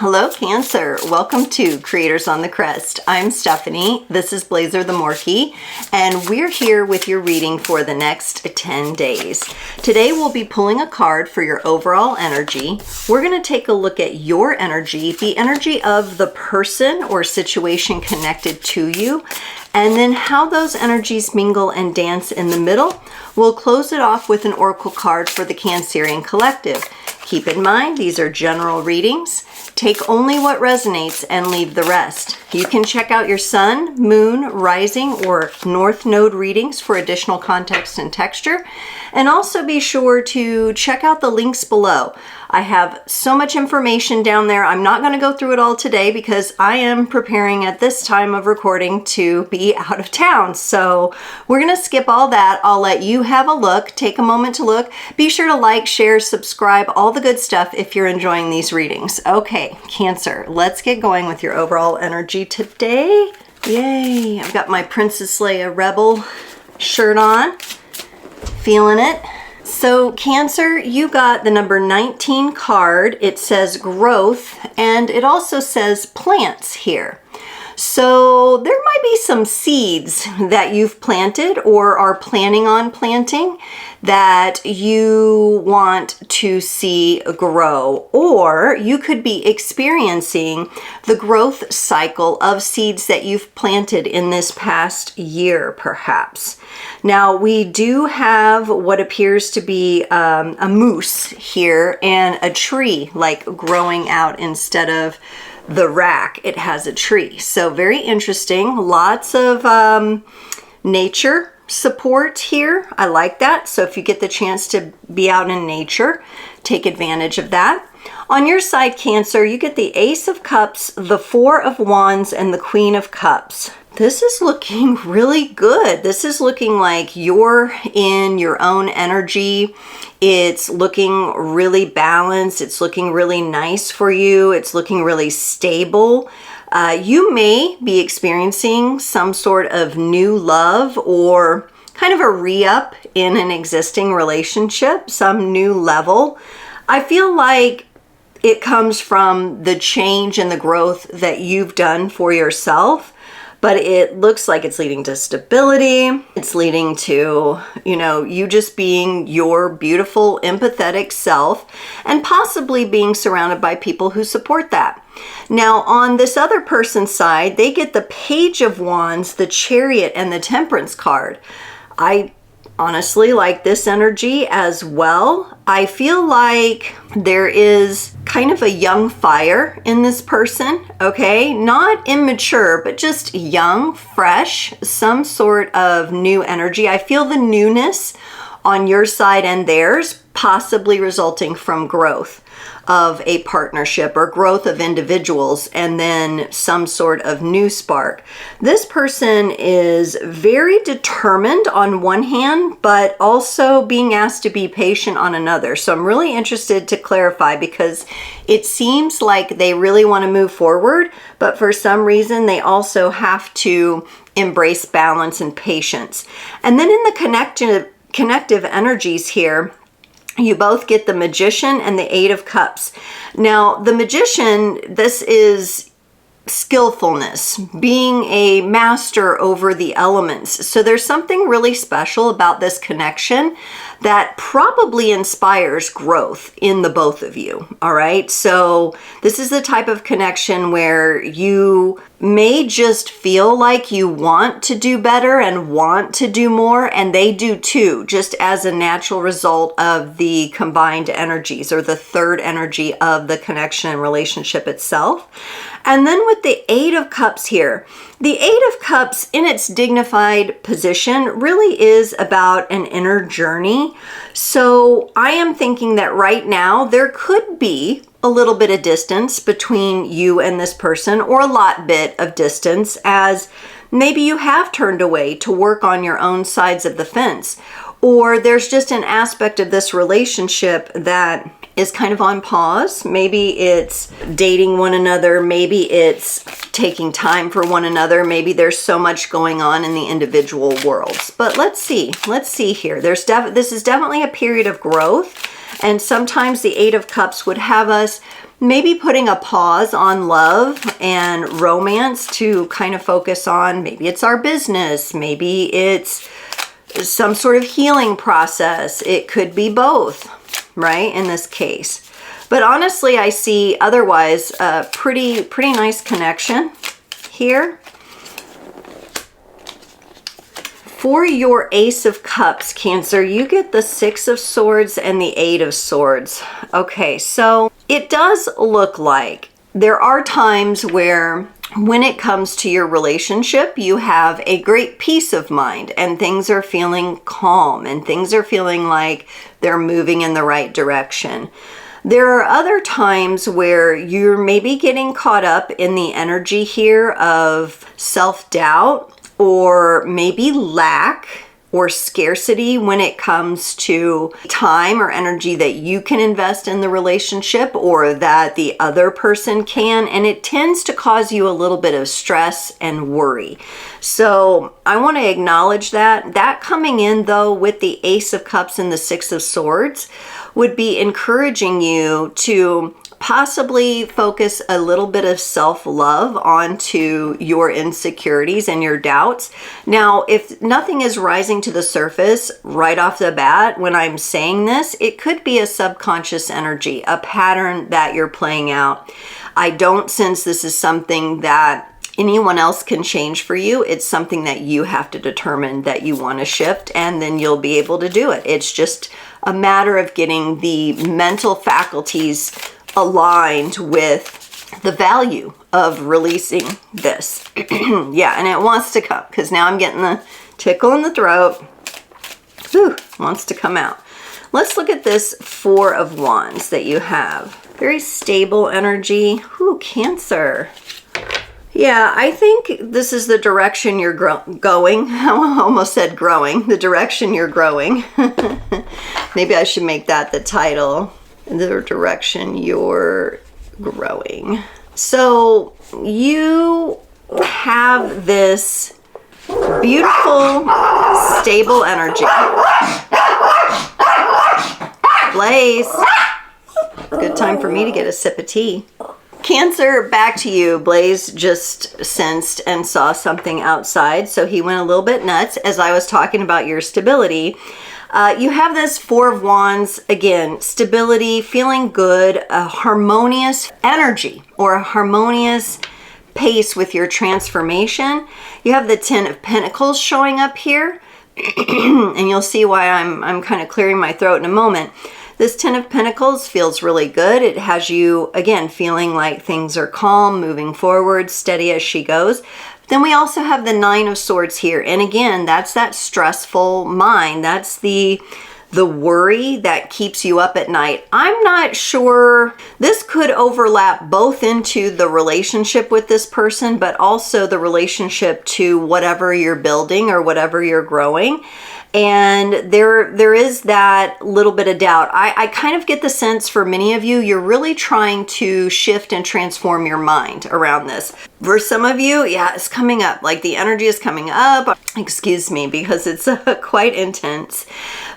Hello Cancer, welcome to Creators on the Crest. I'm Stephanie, this is Blazer the Morkie, and we're here with your reading for the next 10 days. Today we'll be pulling a card for your overall energy. We're going to take a look at your energy, the energy of the person or situation connected to you, and then how those energies mingle and dance in the middle. We'll close it off with an oracle card for the Cancerian collective. Keep in mind, these are general readings. Take only what resonates and leave the rest. You can check out your sun, moon, rising, or north node readings for additional context and texture. And also be sure to check out the links below. I have so much information down there. I'm not going to go through it all today because I am preparing at this time of recording to be out of town. So we're going to skip all that. I'll let you have a look. Take a moment to look. Be sure to like, share, subscribe, all the good stuff if you're enjoying these readings. Okay, Cancer, let's get going with your overall energy today. Yay! I've got my Princess Leia Rebel shirt on. Feeling it. So Cancer, you got the number 19 card. It says growth, and it also says plants here. So there might be some seeds that you've planted or are planning on planting that you want to see grow, or you could be experiencing the growth cycle of seeds that you've planted in this past year, perhaps. Now, we do have what appears to be a moose here and a tree like growing out instead of the rack. It has a tree. So very interesting. Lots of nature support here. I like that. So if you get the chance to be out in nature, take advantage of that. On your side, Cancer, you get the Ace of Cups, the Four of Wands, and the Queen of Cups. This is looking really good. This is looking like you're in your own energy. It's looking really balanced. It's looking really nice for you. It's looking really stable. You may be experiencing some sort of new love or kind of a re-up in an existing relationship, some new level. I feel like it comes from the change and the growth that you've done for yourself, but it looks like it's leading to stability. It's leading to, you just being your beautiful, empathetic self and possibly being surrounded by people who support that. Now, on this other person's side, they get the Page of Wands, the Chariot, and the Temperance card. I honestly like this energy as well. I feel like there is kind of a young fire in this person, okay? Not immature, but just young, fresh, some sort of new energy. I feel the newness on your side and theirs, possibly resulting from growth of a partnership or growth of individuals and then some sort of new spark. This person is very determined on one hand, but also being asked to be patient on another. So I'm really interested to clarify because it seems like they really want to move forward, but for some reason they also have to embrace balance and patience. And then in the connective energies here, you both get the Magician and the Eight of Cups. Now, the Magician, this is skillfulness, being a master over the elements. So there's something really special about this connection that probably inspires growth in the both of you, all right? So this is the type of connection where you may just feel like you want to do better and want to do more, and they do too, just as a natural result of the combined energies or the third energy of the connection and relationship itself. And then with the Eight of Cups here, the Eight of Cups in its dignified position really is about an inner journey. So I am thinking that right now there could be a little bit of distance between you and this person, or a lot bit of distance, as maybe you have turned away to work on your own sides of the fence, or there's just an aspect of this relationship that is kind of on pause. Maybe it's dating one another. Maybe it's taking time for one another. Maybe there's so much going on in the individual worlds. But let's see here. This is definitely a period of growth. And sometimes the Eight of Cups would have us maybe putting a pause on love and romance to kind of focus on, maybe it's our business, maybe it's some sort of healing process. It could be both, right, in this case. But honestly, I see otherwise a pretty nice connection here. For your Ace of Cups, Cancer, you get the Six of Swords and the Eight of Swords. Okay, so it does look like there are times where when it comes to your relationship, you have a great peace of mind and things are feeling calm and things are feeling like they're moving in the right direction. There are other times where you're maybe getting caught up in the energy here of self-doubt, or maybe lack or scarcity when it comes to time or energy that you can invest in the relationship or that the other person can, and it tends to cause you a little bit of stress and worry. So I want to acknowledge that. That coming in though with the Ace of Cups and the Six of Swords would be encouraging you to possibly focus a little bit of self-love onto your insecurities and your doubts. Now, if nothing is rising to the surface right off the bat when I'm saying this, it could be a subconscious energy, a pattern that you're playing out. I don't sense this is something that anyone else can change for you. It's something that you have to determine that you want to shift, and then you'll be able to do it. It's just a matter of getting the mental faculties aligned with the value of releasing this. Yeah, and it wants to come because now I'm getting the tickle in the throat. Whew, wants to come out. Let's look at this Four of Wands that you have. Very stable energy. Whew, Cancer. Yeah, I think this is the direction you're going. I almost said growing. The direction you're growing. Maybe I should make that the title. The direction you're growing. So you have this beautiful, stable energy. Blaze. Good time for me to get a sip of tea. Cancer, back to you. Blaze just sensed and saw something outside, so he went a little bit nuts as I was talking about your stability. You have this Four of Wands, again, stability, feeling good, a harmonious energy or a harmonious pace with your transformation. You have the Ten of Pentacles showing up here, and you'll see why I'm kind of clearing my throat in a moment. This Ten of Pentacles feels really good. It has you, again, feeling like things are calm, moving forward, steady as she goes. Then we also have the Nine of Swords here. And again, that's that stressful mind. That's the worry that keeps you up at night. I'm not sure. This could overlap both into the relationship with this person, but also the relationship to whatever you're building or whatever you're growing. And there is that little bit of doubt. I kind of get the sense for many of you, you're really trying to shift and transform your mind around this. For some of you, yeah, it's coming up. Like the energy is coming up. Excuse me, because it's quite intense.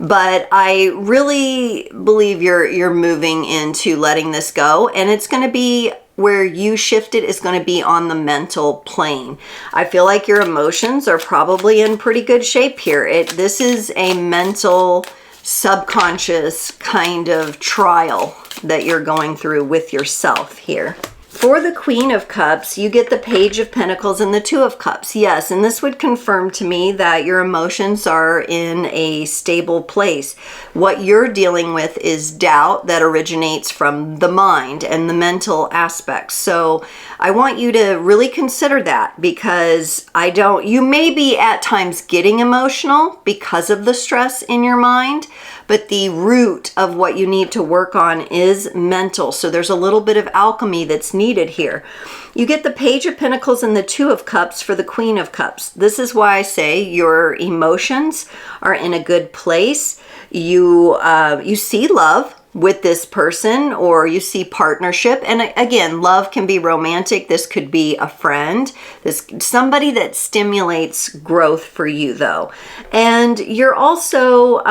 But I really believe you're moving into letting this go. And it's going to be where you shift it is going to be on the mental plane. I feel like your emotions are probably in pretty good shape here. This is a mental, subconscious kind of trial that you're going through with yourself here. For the Queen of Cups, you get the Page of Pentacles and the Two of Cups. Yes, and this would confirm to me that your emotions are in a stable place. What you're dealing with is doubt that originates from the mind and the mental aspects. So I want you to really consider that, because you may be at times getting emotional because of the stress in your mind, but the root of what you need to work on is mental. So there's a little bit of alchemy that's needed here. You get the Page of Pentacles and the Two of Cups for the Queen of Cups. This is why I say your emotions are in a good place. You see love with this person, or you see partnership. And again, love can be romantic. This could be a friend. This somebody that stimulates growth for you though. And you're also,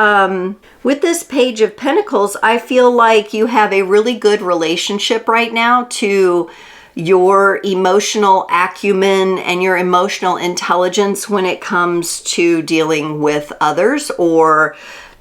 with this Page of Pentacles, I feel like you have a really good relationship right now to your emotional acumen and your emotional intelligence when it comes to dealing with others or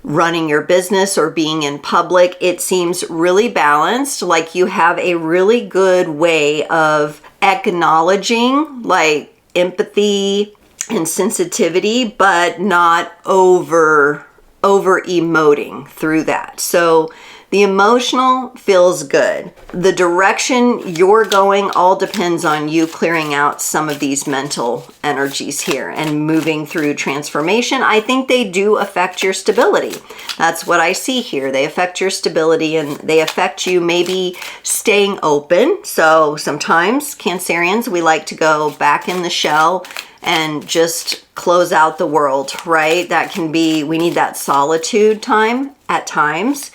running your business or being in public. It seems really balanced, like you have a really good way of acknowledging like empathy and sensitivity, but not over emoting through that. So the emotional feels good. The direction you're going all depends on you clearing out some of these mental energies here and moving through transformation. I think they do affect your stability. That's what I see here. They affect your stability and they affect you maybe staying open. So sometimes Cancerians, we like to go back in the shell and just close out the world, right? That can be, we need that solitude time at times.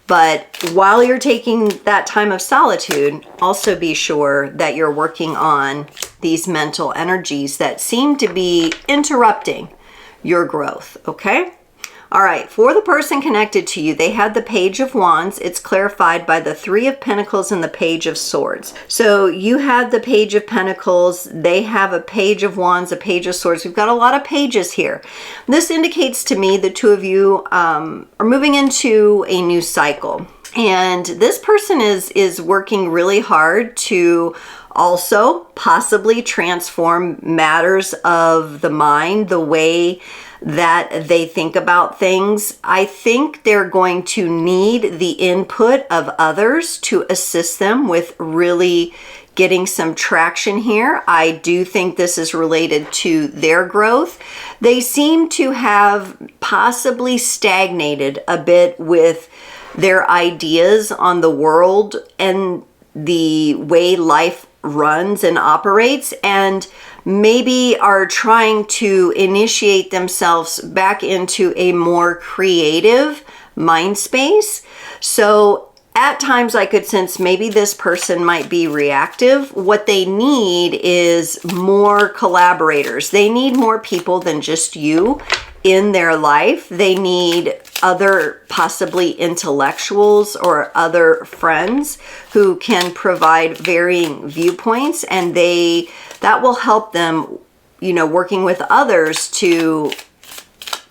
But while you're taking that time of solitude, also be sure that you're working on these mental energies that seem to be interrupting your growth, okay? All right, for the person connected to you, they had the Page of Wands. It's clarified by the Three of Pentacles and the Page of Swords. So you had the Page of Pentacles. They have a Page of Wands, a Page of Swords. We've got a lot of pages here. This indicates to me the two of you are moving into a new cycle. And this person is working really hard to also possibly transform matters of the mind, the way that they think about things. I think they're going to need the input of others to assist them with really getting some traction here. I do think this is related to their growth. They seem to have possibly stagnated a bit with their ideas on the world and the way life runs and operates, and maybe are trying to initiate themselves back into a more creative mind space. So at times I could sense maybe this person might be reactive. What they need is more collaborators. They need more people than just you in their life. They need other possibly intellectuals or other friends who can provide varying viewpoints, and that will help them, you know, working with others to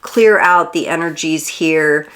clear out the energies here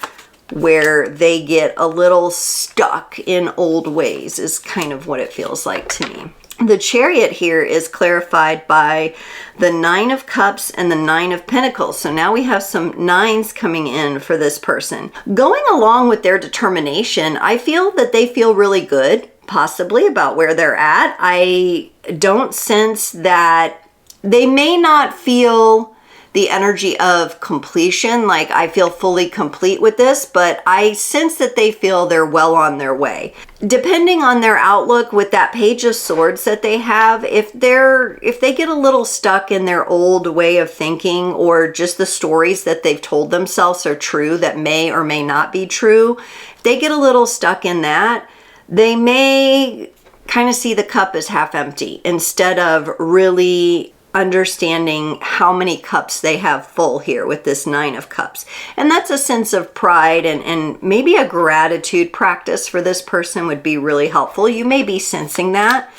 where they get a little stuck in old ways, is kind of what it feels like to me. The Chariot here is clarified by the Nine of Cups and the Nine of Pentacles. So now we have some nines coming in for this person. Going along with their determination, I feel that they feel really good, possibly, about where they're at. I don't sense that they may not feel the energy of completion, like I feel fully complete with this, but I sense that they feel they're well on their way. Depending on their outlook with that Page of Swords that they have, if they get a little stuck in their old way of thinking, or just the stories that they've told themselves are true that may or may not be true, if they get a little stuck in that, they may kind of see the cup as half empty instead of really understanding how many cups they have full here with this Nine of Cups. And that's a sense of pride, and maybe a gratitude practice for this person would be really helpful. You may be sensing that.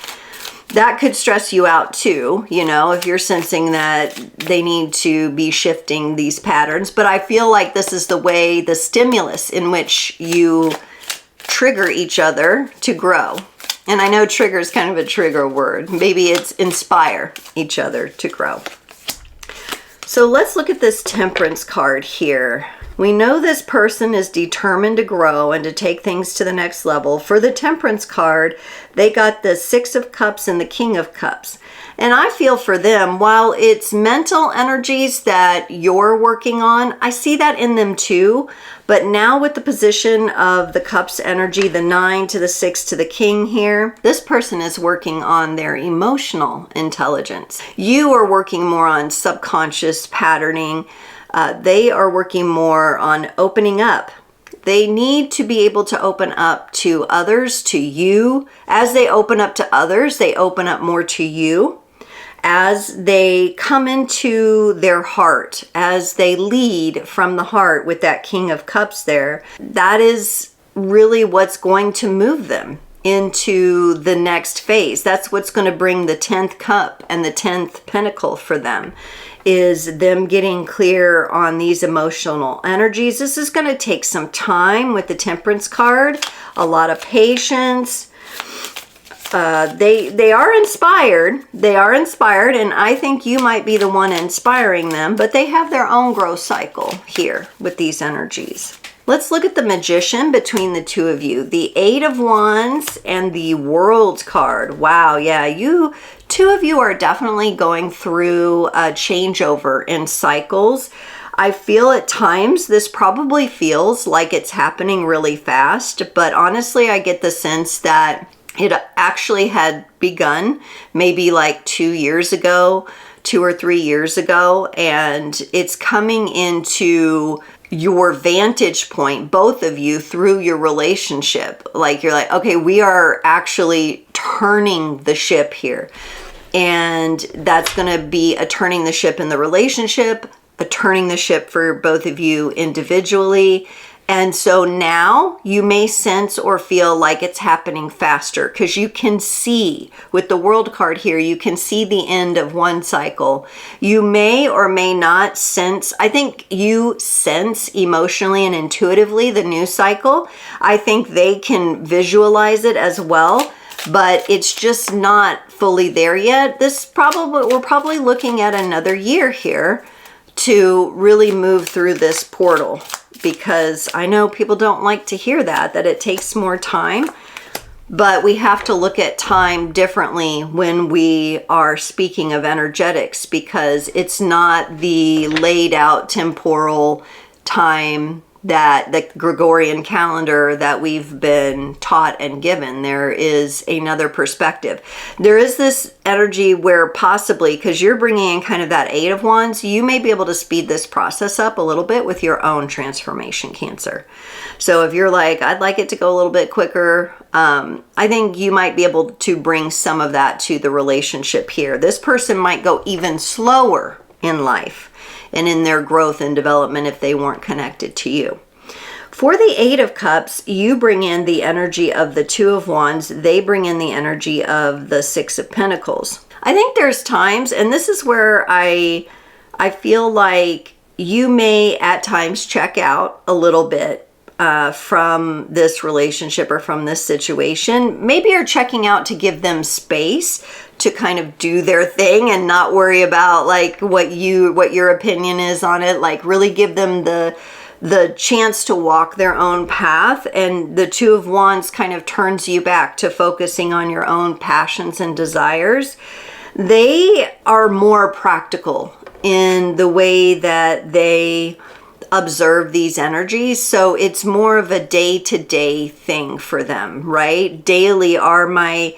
That could stress you out too, you know, if you're sensing that they need to be shifting these patterns. But I feel like this is the way, the stimulus in which you trigger each other to grow. And I know trigger is kind of a trigger word. Maybe it's inspire each other to grow. So let's look at this Temperance card here. We know this person is determined to grow and to take things to the next level. For the Temperance card, they got the Six of Cups and the King of Cups. And I feel for them, while it's mental energies that you're working on, I see that in them too. But now with the position of the Cups energy, the 9 to the 6 to the King here, this person is working on their emotional intelligence. You are working more on subconscious patterning. They are working more on opening up They need to be able to open up to others, to you. As they open up to others, they open up more to you. As they come into their heart, as they lead from the heart with that King of Cups there, that is really what's going to move them into the next phase. That's what's going to bring the 10th cup and the 10th pentacle for them, is them getting clear on these emotional energies. This is going to take some time with the Temperance card, a lot of patience. They are inspired. They are inspired, and I think you might be the one inspiring them, but they have their own growth cycle here with these energies. Let's look at the Magician between the two of you. The Eight of Wands and the World card. Wow, yeah, two of you are definitely going through a changeover in cycles. I feel at times this probably feels like it's happening really fast, but honestly, I get the sense that it actually had begun maybe like 2 years ago, 2 or 3 years ago, and it's coming into your vantage point, both of you, through your relationship. Like you're like, okay, we are actually turning the ship here. And that's going to be a turning the ship in the relationship, a turning the ship for both of you individually. And so now you may sense or feel like it's happening faster, because you can see with the World card here, you can see the end of one cycle. You may or may not sense, I think you sense emotionally and intuitively the new cycle. I think they can visualize it as well, but it's just not fully there yet. We're probably looking at another year here to really move through this portal, because I know people don't like to hear that it takes more time, but we have to look at time differently when we are speaking of energetics, because it's not the laid out temporal time that the Gregorian calendar that we've been taught and given. There is another perspective. There is this energy where possibly, because you're bringing in kind of that Eight of Wands, you may be able to speed this process up a little bit with your own transformation, Cancer. So if you're like, I'd like it to go a little bit quicker, I think you might be able to bring some of that to the relationship here. This person might go even slower in life and in their growth and development if they weren't connected to you. For the Eight of Cups, you bring in the energy of the Two of Wands. They bring in the energy of the Six of Pentacles. I think there's times, and this is where I feel like you may at times check out a little bit from this relationship or from this situation. Maybe you're checking out to give them space to kind of do their thing and not worry about like what your opinion is on it. Like really give them the chance to walk their own path. And the Two of Wands kind of turns you back to focusing on your own passions and desires. They are more practical in the way that they observe these energies. So it's more of a day-to-day thing for them, right? Daily are my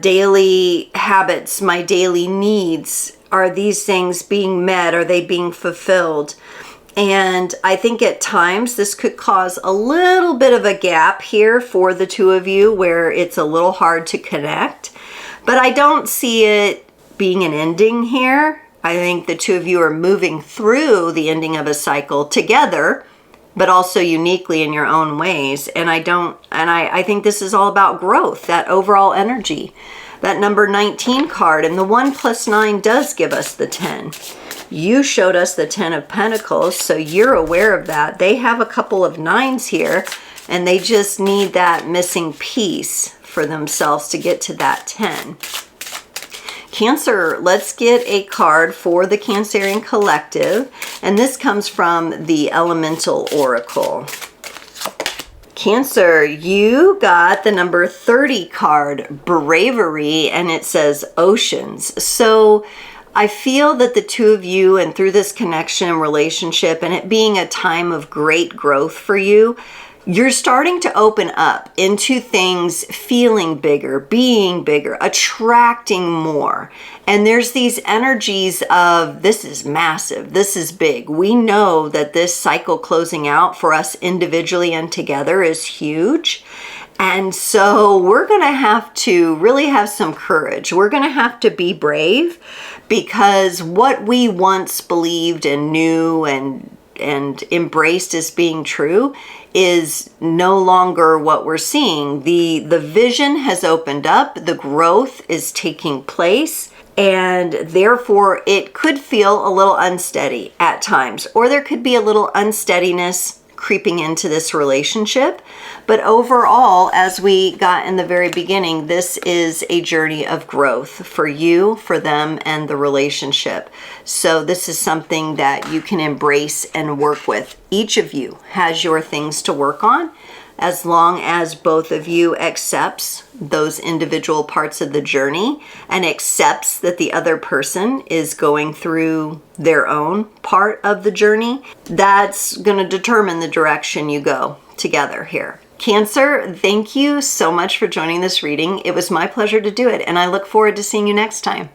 daily habits, my daily needs. Are these things being met? Are they being fulfilled? And I think at times this could cause a little bit of a gap here for the two of you where it's a little hard to connect. But I don't see it being an ending here. I think the two of you are moving through the ending of a cycle together, but also uniquely in your own ways. And I think this is all about growth, that overall energy. That number 19 card, and the 1 + 9 does give us the 10. You showed us the 10 of Pentacles, so you're aware of that. They have a couple of 9s here, and they just need that missing piece for themselves to get to that 10. Cancer, let's get a card for the Cancerian collective, and this comes from the Elemental Oracle. Cancer, you got the number 30 card, Bravery, and it says Oceans. So I feel that the two of you, and through this connection and relationship, and it being a time of great growth for you, You're starting to open up into things feeling bigger, being bigger, attracting more. And there's these energies of this is massive, this is big. We know that this cycle closing out for us individually and together is huge. And so we're going to have to really have some courage. We're going to have to be brave, because what we once believed and knew and embraced as being true is no longer what we're seeing. The vision has opened up, the growth is taking place, and therefore it could feel a little unsteady at times, or there could be a little unsteadiness creeping into this relationship. But overall, as we got in the very beginning, this is a journey of growth for you, for them, and the relationship. So this is something that you can embrace and work with. Each of you has your things to work on, as long as both of you accepts those individual parts of the journey and accepts that the other person is going through their own part of the journey. That's going to determine the direction you go together here. Cancer, thank you so much for joining this reading. It was my pleasure to do it, and I look forward to seeing you next time.